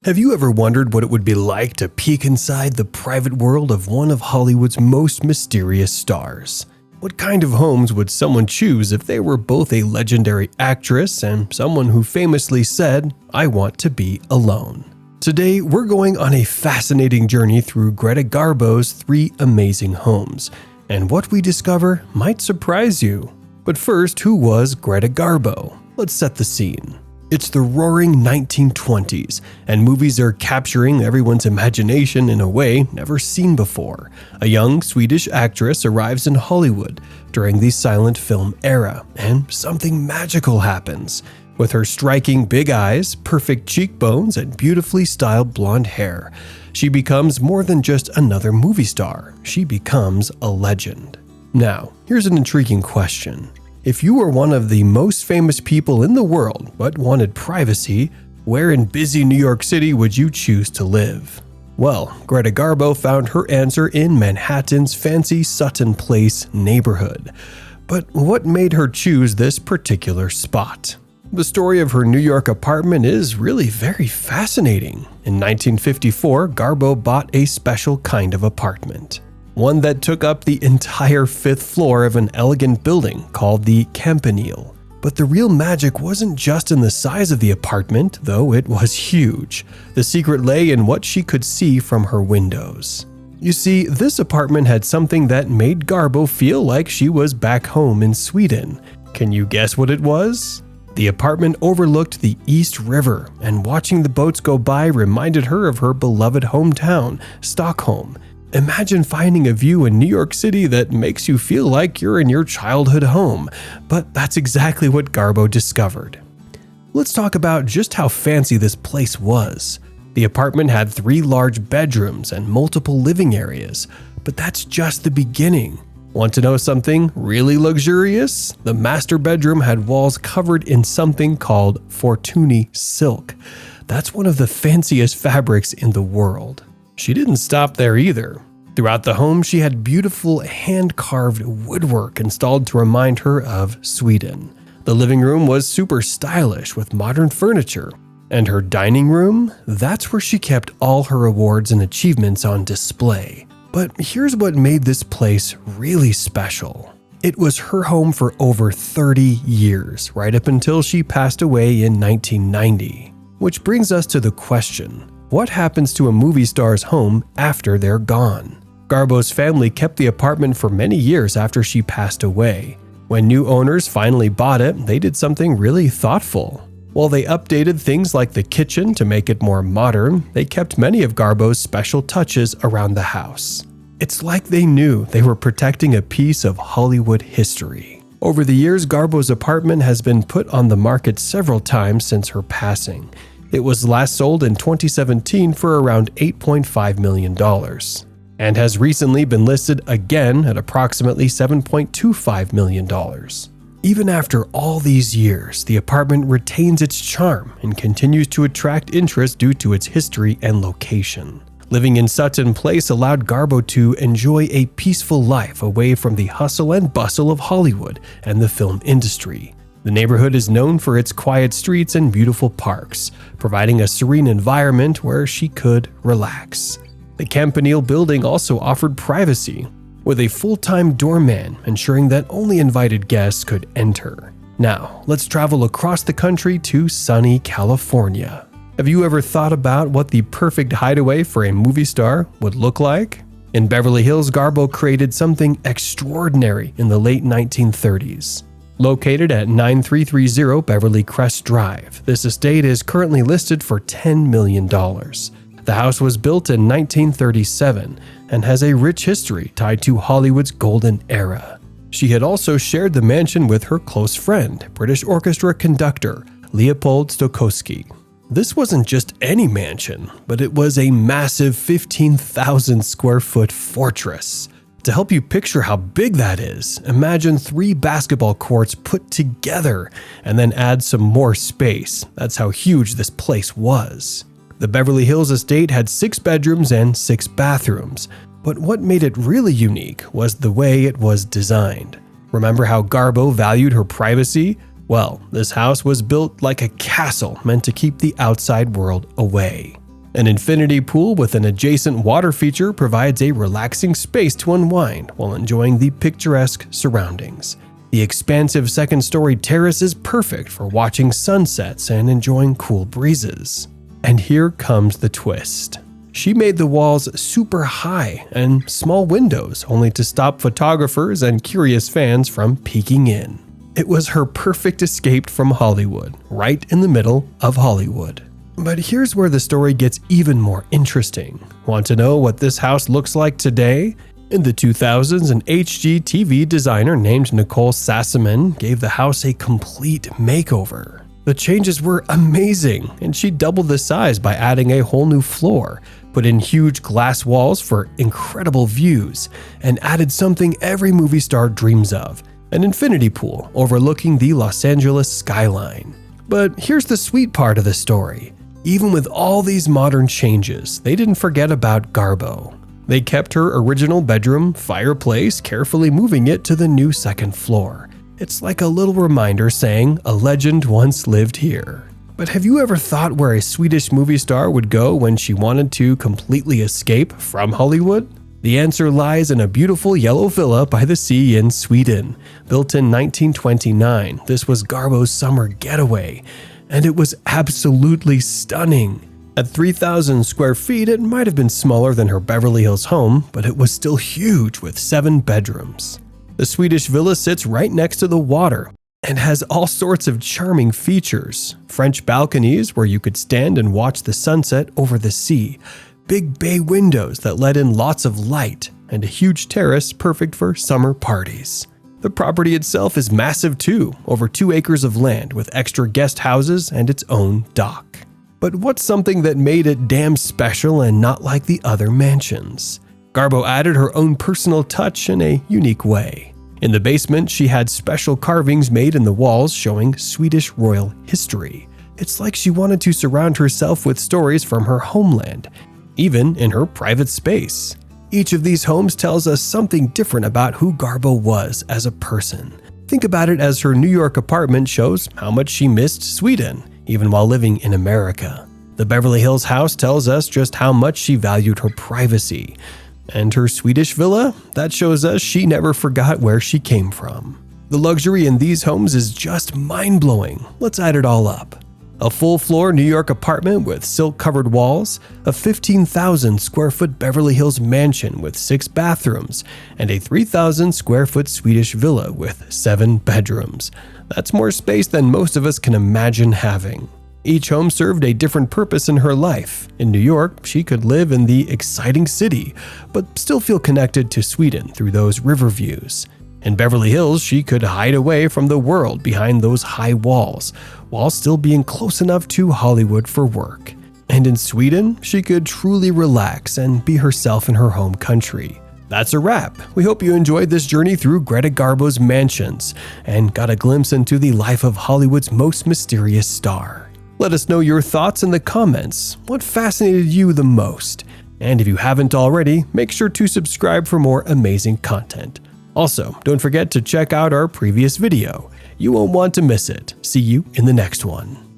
Have you ever wondered what it would be like to peek inside the private world of one of Hollywood's most mysterious stars? What kind of homes would someone choose if they were both a legendary actress and someone who famously said, "I want to be alone"? Today, we're going on a fascinating journey through Greta Garbo's 3 amazing homes, and what we discover might surprise you. But first, who was Greta Garbo? Let's set the scene. It's the roaring 1920s, and movies are capturing everyone's imagination in a way never seen before. A young Swedish actress arrives in Hollywood during the silent film era, and something magical happens. With her striking big eyes, perfect cheekbones, and beautifully styled blonde hair, she becomes more than just another movie star. She becomes a legend. Now, here's an intriguing question. If you were one of the most famous people in the world but wanted privacy, where in busy New York City would you choose to live? Well, Greta Garbo found her answer in Manhattan's fancy Sutton Place neighborhood. But what made her choose this particular spot? The story of her New York apartment is really very fascinating. In 1954, Garbo bought a special kind of apartment. One that took up the entire 5th floor of an elegant building called the Campanile. But the real magic wasn't just in the size of the apartment, though it was huge. The secret lay in what she could see from her windows. You see, this apartment had something that made Garbo feel like she was back home in Sweden. Can you guess what it was? The apartment overlooked the East River, and watching the boats go by reminded her of her beloved hometown, Stockholm. Imagine finding a view in New York City that makes you feel like you're in your childhood home, but that's exactly what Garbo discovered. Let's talk about just how fancy this place was. The apartment had 3 large bedrooms and multiple living areas, but that's just the beginning. Want to know something really luxurious? The master bedroom had walls covered in something called Fortuny silk. That's one of the fanciest fabrics in the world. She didn't stop there either. Throughout the home, she had beautiful hand-carved woodwork installed to remind her of Sweden. The living room was super stylish with modern furniture. And her dining room? That's where she kept all her awards and achievements on display. But here's what made this place really special. It was her home for over 30 years, right up until she passed away in 1990. Which brings us to the question. What happens to a movie star's home after they're gone? Garbo's family kept the apartment for many years after she passed away. When new owners finally bought it, they did something really thoughtful. While they updated things like the kitchen to make it more modern, they kept many of Garbo's special touches around the house. It's like they knew they were protecting a piece of Hollywood history. Over the years, Garbo's apartment has been put on the market several times since her passing. It was last sold in 2017 for around $8.5 million, and has recently been listed again at approximately $7.25 million. Even after all these years, the apartment retains its charm and continues to attract interest due to its history and location. Living in Sutton Place allowed Garbo to enjoy a peaceful life away from the hustle and bustle of Hollywood and the film industry. The neighborhood is known for its quiet streets and beautiful parks, providing a serene environment where she could relax. The Campanile building also offered privacy, with a full-time doorman ensuring that only invited guests could enter. Now, let's travel across the country to sunny California. Have you ever thought about what the perfect hideaway for a movie star would look like? In Beverly Hills, Garbo created something extraordinary in the late 1930s. Located at 9330 Beverly Crest Drive, this estate is currently listed for $10 million. The house was built in 1937 and has a rich history tied to Hollywood's golden era. She had also shared the mansion with her close friend, British orchestra conductor Leopold Stokowski. This wasn't just any mansion, but it was a massive 15,000 square foot fortress. To help you picture how big that is, imagine 3 basketball courts put together and then add some more space. That's how huge this place was. The Beverly Hills estate had 6 bedrooms and 6 bathrooms, but what made it really unique was the way it was designed. Remember how Garbo valued her privacy? Well, this house was built like a castle meant to keep the outside world away. An infinity pool with an adjacent water feature provides a relaxing space to unwind while enjoying the picturesque surroundings. The expansive second-story terrace is perfect for watching sunsets and enjoying cool breezes. And here comes the twist. She made the walls super high and small windows only to stop photographers and curious fans from peeking in. It was her perfect escape from Hollywood, right in the middle of Hollywood. But here's where the story gets even more interesting. Want to know what this house looks like today? In the 2000s, an HGTV designer named Nicole Sassaman gave the house a complete makeover. The changes were amazing, and she doubled the size by adding a whole new floor, put in huge glass walls for incredible views, and added something every movie star dreams of, an infinity pool overlooking the Los Angeles skyline. But here's the sweet part of the story. Even with all these modern changes, they didn't forget about Garbo. They kept her original bedroom fireplace, carefully moving it to the new second floor. It's like a little reminder saying, a legend once lived here. But have you ever thought where a Swedish movie star would go when she wanted to completely escape from Hollywood? The answer lies in a beautiful yellow villa by the sea in Sweden. Built in 1929, this was Garbo's summer getaway, and it was absolutely stunning. At 3,000 square feet, it might have been smaller than her Beverly Hills home, but it was still huge with 7 bedrooms. The Swedish villa sits right next to the water and has all sorts of charming features. French balconies where you could stand and watch the sunset over the sea, big bay windows that let in lots of light, and a huge terrace perfect for summer parties. The property itself is massive too, over 2 acres of land with extra guest houses and its own dock. But what's something that made it damn special and not like the other mansions? Garbo added her own personal touch in a unique way. In the basement, she had special carvings made in the walls showing Swedish royal history. It's like she wanted to surround herself with stories from her homeland, even in her private space. Each of these homes tells us something different about who Garbo was as a person. Think about it as her New York apartment shows how much she missed Sweden, even while living in America. The Beverly Hills house tells us just how much she valued her privacy. And her Swedish villa, that shows us she never forgot where she came from. The luxury in these homes is just mind-blowing. Let's add it all up. A full-floor New York apartment with silk-covered walls, a 15,000 square foot Beverly Hills mansion with 6 bathrooms, and a 3,000 square foot Swedish villa with 7 bedrooms. That's more space than most of us can imagine having. Each home served a different purpose in her life. In New York, she could live in the exciting city, but still feel connected to Sweden through those river views. In Beverly Hills, she could hide away from the world behind those high walls, while still being close enough to Hollywood for work. And in Sweden, she could truly relax and be herself in her home country. That's a wrap. We hope you enjoyed this journey through Greta Garbo's mansions and got a glimpse into the life of Hollywood's most mysterious star. Let us know your thoughts in the comments. What fascinated you the most? And if you haven't already, make sure to subscribe for more amazing content. Also, don't forget to check out our previous video. You won't want to miss it. See you in the next one.